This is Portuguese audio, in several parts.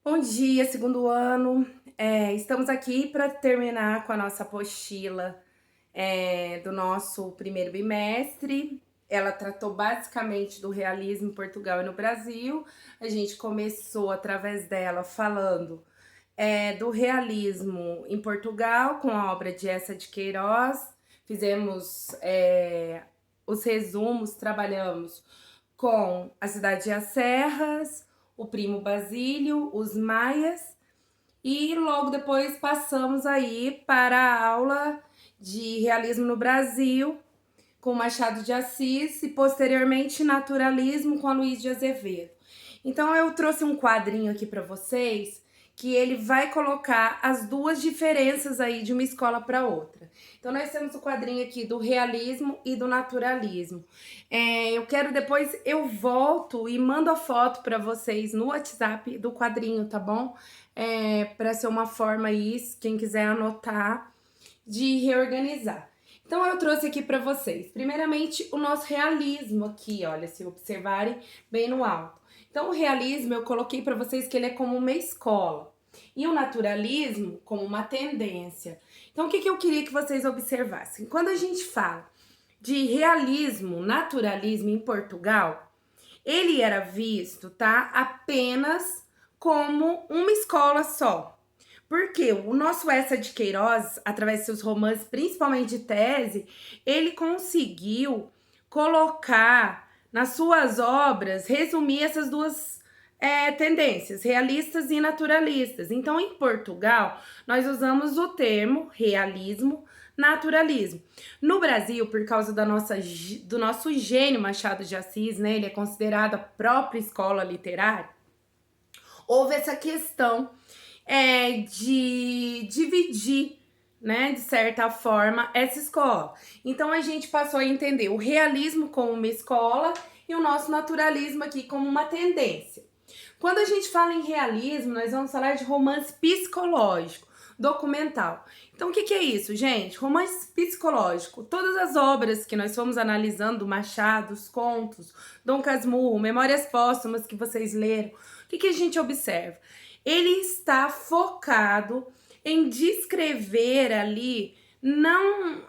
Bom dia, segundo ano. Estamos aqui para terminar com a nossa apostila, do nosso primeiro bimestre. Ela tratou basicamente do realismo em Portugal e no Brasil. A gente começou através dela falando, do realismo em Portugal, com a obra de Eça de Queiroz. Fizemos, os resumos, trabalhamos com a cidade de Serras, o Primo Basílio, os Maias, e logo depois passamos aí para a aula de realismo no Brasil, com Machado de Assis, e posteriormente naturalismo com a Luiz de Azevedo. Então eu trouxe um quadrinho aqui para vocês que ele vai colocar as duas diferenças aí de uma escola para outra. Então nós temos o quadrinho aqui do realismo e do naturalismo. Eu quero depois eu volto e mando a foto para vocês no WhatsApp do quadrinho, tá bom? Para ser uma forma aí, quem quiser anotar, de reorganizar. Então eu trouxe aqui para vocês, primeiramente, o nosso realismo aqui, olha, se observarem bem no alto. Então o realismo eu coloquei para vocês que ele é como uma escola e o naturalismo como uma tendência. Então o que eu queria que vocês observassem? Quando a gente fala de realismo, naturalismo em Portugal, ele era visto, tá, apenas como uma escola só. Porque o nosso Eça de Queiroz, através de seus romances, principalmente de tese, ele conseguiu colocar nas suas obras, resumir essas duas tendências, realistas e naturalistas. Então, em Portugal, nós usamos o termo realismo, naturalismo. No Brasil, por causa do nosso gênio Machado de Assis, né, ele é considerado a própria escola literária, houve essa questão de dividir, né, de certa forma, essa escola. Então a gente passou a entender o realismo como uma escola e o nosso naturalismo aqui como uma tendência. Quando a gente fala em realismo, nós vamos falar de romance psicológico, documental. Então, o que é isso, gente? Romance psicológico. Todas as obras que nós fomos analisando, Machado, os contos, Dom Casmurro, Memórias Póstumas que vocês leram, o que a gente observa? Ele está focado em descrever ali, não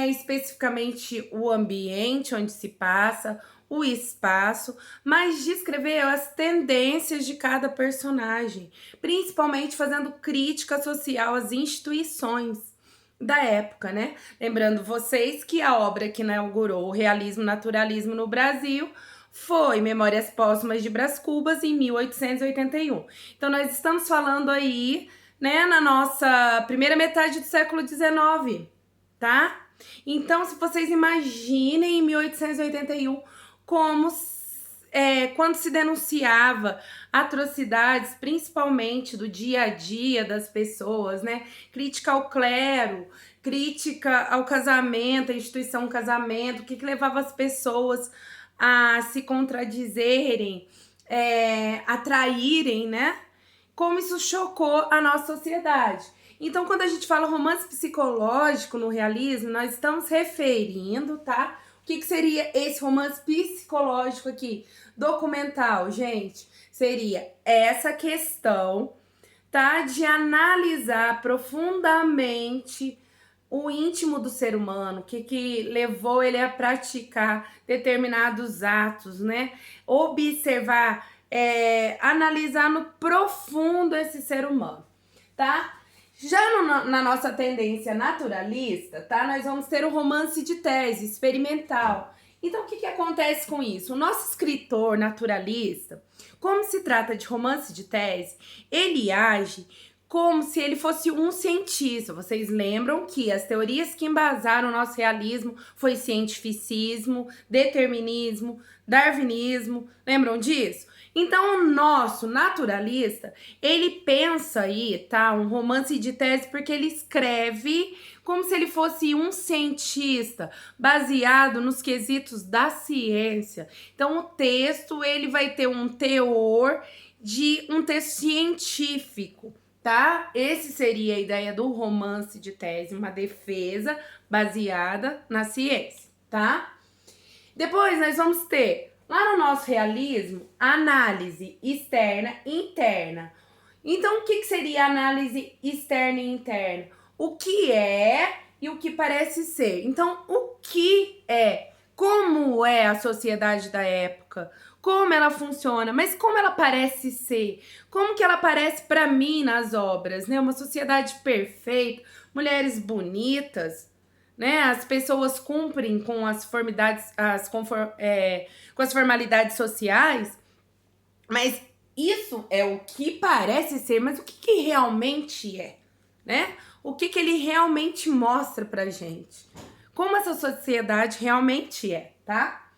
especificamente o ambiente onde se passa, o espaço, mas descrever as tendências de cada personagem, principalmente fazendo crítica social às instituições da época, né? Lembrando vocês que a obra que inaugurou o realismo naturalismo no Brasil foi Memórias Póstumas de Brás Cubas, em 1881. Então, nós estamos falando aí, né, na nossa primeira metade do século XIX, tá? Então, se vocês imaginem em 1881 como quando se denunciava atrocidades, principalmente do dia a dia das pessoas, né? Crítica ao clero, crítica ao casamento, à instituição casamento, o que levava as pessoas a se contradizerem, a traírem, né? Como isso chocou a nossa sociedade. Então, quando a gente fala romance psicológico no realismo, nós estamos referindo, tá? O que seria esse romance psicológico aqui? Documental, gente, seria essa questão, tá? De analisar profundamente o íntimo do ser humano, o que levou ele a praticar determinados atos, né? Observar, analisar no profundo esse ser humano, tá? Já na nossa tendência naturalista, tá? Nós vamos ter o romance de tese, experimental. Então, o que acontece com isso? O nosso escritor naturalista, como se trata de romance de tese, ele age como se ele fosse um cientista. Vocês lembram que as teorias que embasaram o nosso realismo foi cientificismo, determinismo, darwinismo. Lembram disso? Então, o nosso naturalista, ele pensa aí, tá? Um romance de tese porque ele escreve como se ele fosse um cientista, baseado nos quesitos da ciência. Então, o texto, ele vai ter um teor de um texto científico, tá? Esse seria a ideia do romance de tese, uma defesa baseada na ciência, tá? Depois nós vamos ter, lá no nosso realismo, análise externa e interna. Então, o que seria análise externa e interna? O que é e o que parece ser. Então, o que é? Como é a sociedade da época? Como ela funciona? Mas como ela parece ser? Como que ela parece para mim nas obras, né? Uma sociedade perfeita, mulheres bonitas, né? As pessoas cumprem com as com as formalidades sociais, mas isso é o que parece ser, mas o que realmente é, né? O que ele realmente mostra pra gente? Como essa sociedade realmente é, tá?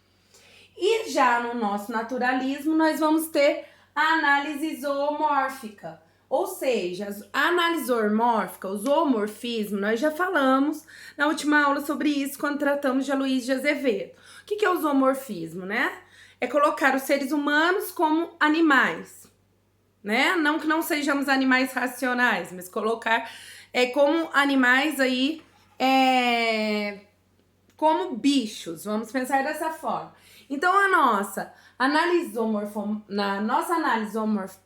E já no nosso naturalismo, nós vamos ter a análise zoomórfica. Ou seja, a análise zoomórfica, o zoomorfismo, nós já falamos na última aula sobre isso quando tratamos de Aloysio de Azevedo. O que é o zoomorfismo, né? É colocar os seres humanos como animais, né? Não que não sejamos animais racionais, mas colocar como animais aí, como bichos, vamos pensar dessa forma. Então, na nossa análise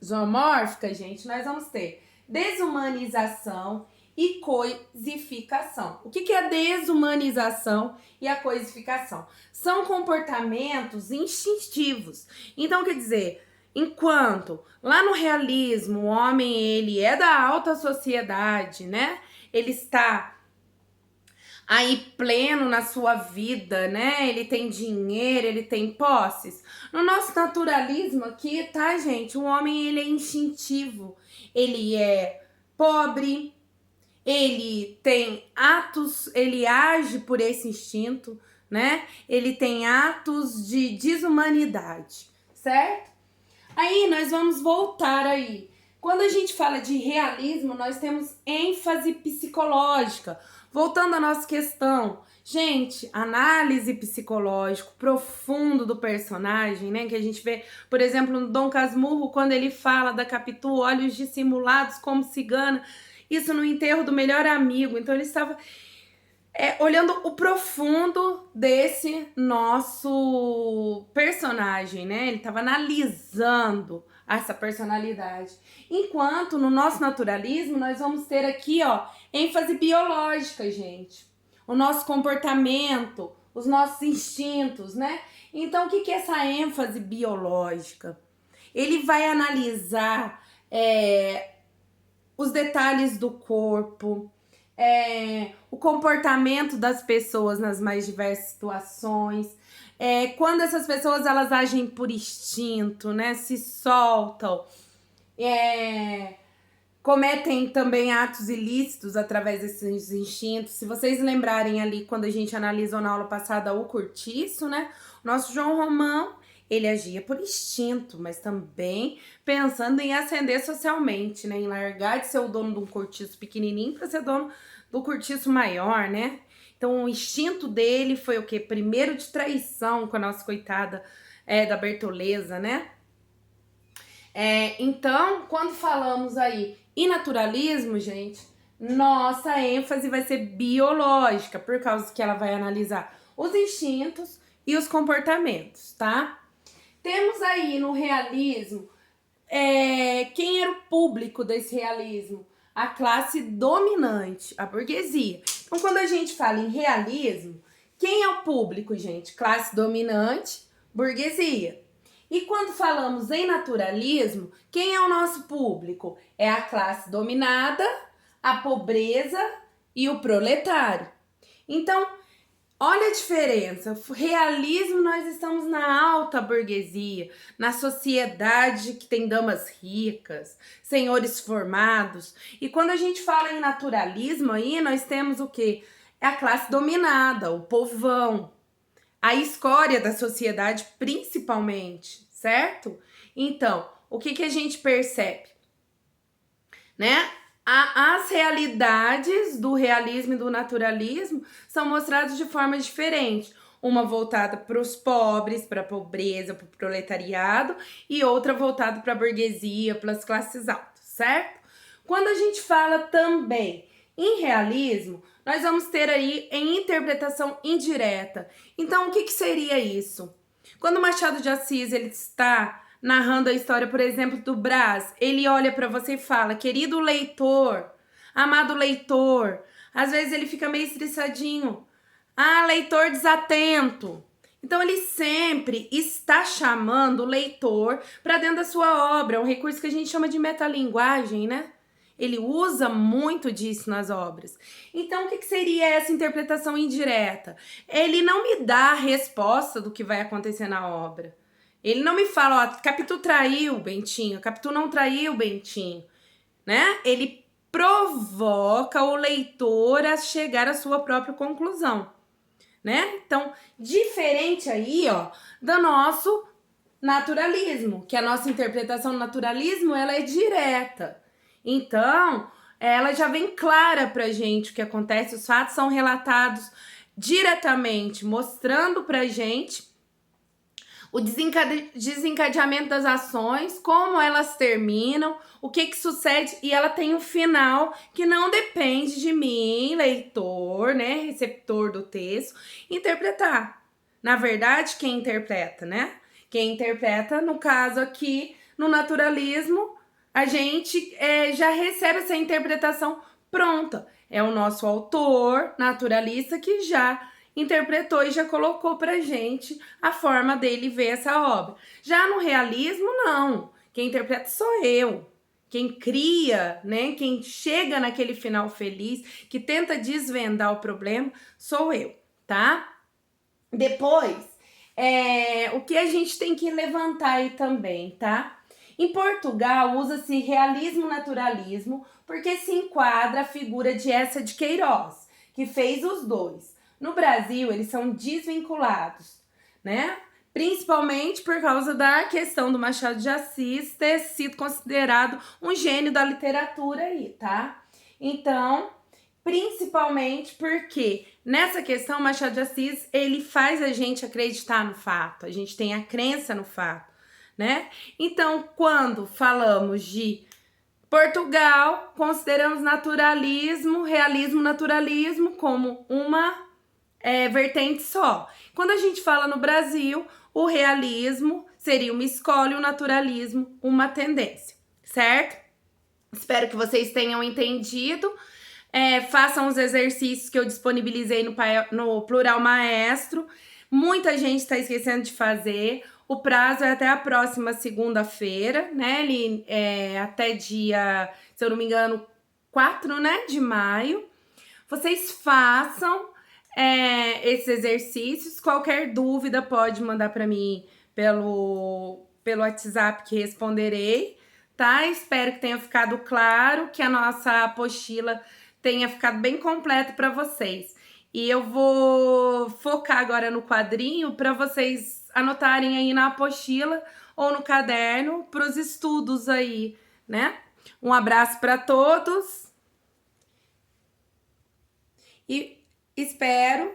zoomórfica, gente, nós vamos ter desumanização e coisificação. O que é a desumanização e a coisificação? São comportamentos instintivos. Então, quer dizer, enquanto lá no realismo o homem ele é da alta sociedade, né? Ele está aí pleno na sua vida, né? Ele tem dinheiro, ele tem posses. No nosso naturalismo aqui, tá, gente? O homem, ele é instintivo. Ele é pobre, ele tem atos, ele age por esse instinto, né? Ele tem atos de desumanidade, certo? Aí nós vamos voltar aí. Quando a gente fala de realismo, nós temos ênfase psicológica. Voltando à nossa questão, gente, análise psicológica profundo do personagem, né? Que a gente vê, por exemplo, no Dom Casmurro, quando ele fala da Capitu, olhos dissimulados como cigana, isso no enterro do melhor amigo. Então ele estava olhando o profundo desse nosso personagem, né? Ele estava analisando essa personalidade. Enquanto no nosso naturalismo, nós vamos ter aqui, ó, ênfase biológica, gente. O nosso comportamento, os nossos instintos, né? Então, o que é essa ênfase biológica? Ele vai analisar os detalhes do corpo, o comportamento das pessoas nas mais diversas situações, quando essas pessoas elas agem por instinto, né, se soltam, cometem também atos ilícitos através desses instintos. Se vocês lembrarem ali, quando a gente analisou na aula passada o Curtiço, né, o nosso João Romão, ele agia por instinto, mas também pensando em ascender socialmente, né? Em largar de ser o dono de um cortiço pequenininho para ser dono do cortiço maior, né? Então, o instinto dele foi o quê? Primeiro de traição com a nossa coitada da Bertoleza, né? Então, quando falamos aí em naturalismo, gente, nossa ênfase vai ser biológica, por causa que ela vai analisar os instintos e os comportamentos, tá? Temos aí no realismo, quem era o público desse realismo? A classe dominante, a burguesia. Então, quando a gente fala em realismo, quem é o público, gente? Classe dominante, burguesia. E quando falamos em naturalismo, quem é o nosso público? É a classe dominada, a pobreza e o proletário. Então, olha a diferença. Realismo, nós estamos na alta burguesia, na sociedade que tem damas ricas, senhores formados. E quando a gente fala em naturalismo aí, nós temos o quê? É a classe dominada, o povão, a escória da sociedade principalmente, certo? Então, o que a gente percebe? Né? As realidades do realismo e do naturalismo são mostradas de forma diferente. Uma voltada para os pobres, para a pobreza, para o proletariado, e outra voltada para a burguesia, para as classes altas, certo? Quando a gente fala também em realismo, nós vamos ter aí em interpretação indireta. Então, o que seria isso? Quando Machado de Assis ele está narrando a história, por exemplo, do Brás, ele olha para você e fala: querido leitor, amado leitor. Às vezes ele fica meio estressadinho. Ah, leitor desatento. Então ele sempre está chamando o leitor para dentro da sua obra. É um recurso que a gente chama de metalinguagem, né? Ele usa muito disso nas obras. Então, o que seria essa interpretação indireta? Ele não me dá a resposta do que vai acontecer na obra. Ele não me fala, ó, Capitu traiu Bentinho, Capitu não traiu Bentinho, né? Ele provoca o leitor a chegar à sua própria conclusão, né? Então, diferente aí, ó, do nosso naturalismo, que a nossa interpretação do naturalismo, ela é direta. Então, ela já vem clara pra gente o que acontece, os fatos são relatados diretamente, mostrando pra gente o desencadeamento das ações, como elas terminam, o que sucede, e ela tem um final que não depende de mim, leitor, né, receptor do texto, interpretar. Na verdade, quem interpreta, né? Quem interpreta, no caso aqui, no naturalismo, a gente já recebe essa interpretação pronta. É o nosso autor naturalista que já interpretou e já colocou pra gente a forma dele ver essa obra. Já no realismo, não. Quem interpreta sou eu. Quem cria, né? Quem chega naquele final feliz, que tenta desvendar o problema, sou eu, tá? Depois, o que a gente tem que levantar aí também, tá? Em Portugal, usa-se realismo-naturalismo porque se enquadra a figura de Eça de Queiroz, que fez os dois. No Brasil, eles são desvinculados, né? Principalmente por causa da questão do Machado de Assis ter sido considerado um gênio da literatura aí, tá? Então, principalmente porque nessa questão, Machado de Assis, ele faz a gente acreditar no fato, a gente tem a crença no fato, né? Então, quando falamos de Portugal, consideramos naturalismo, realismo, naturalismo como uma vertente só. Quando a gente fala no Brasil, o realismo seria uma escola e o naturalismo uma tendência, certo? Espero que vocês tenham entendido. Façam os exercícios que eu disponibilizei no Plural Maestro. Muita gente está esquecendo de fazer. O prazo é até a próxima segunda-feira, né? Ele até dia, se eu não me engano, 4, né, de maio. Vocês façam esses exercícios. Qualquer dúvida pode mandar para mim pelo WhatsApp que responderei, tá? Espero que tenha ficado claro, que a nossa apostila tenha ficado bem completa para vocês. E eu vou focar agora no quadrinho para vocês anotarem aí na apostila ou no caderno para os estudos aí, né? Um abraço para todos e espero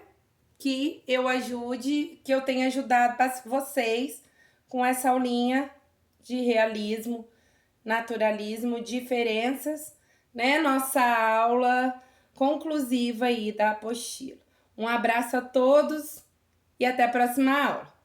que eu tenha ajudado vocês com essa aulinha de realismo, naturalismo, diferenças, né? Nossa aula conclusiva aí da apostila. Um abraço a todos e até a próxima aula.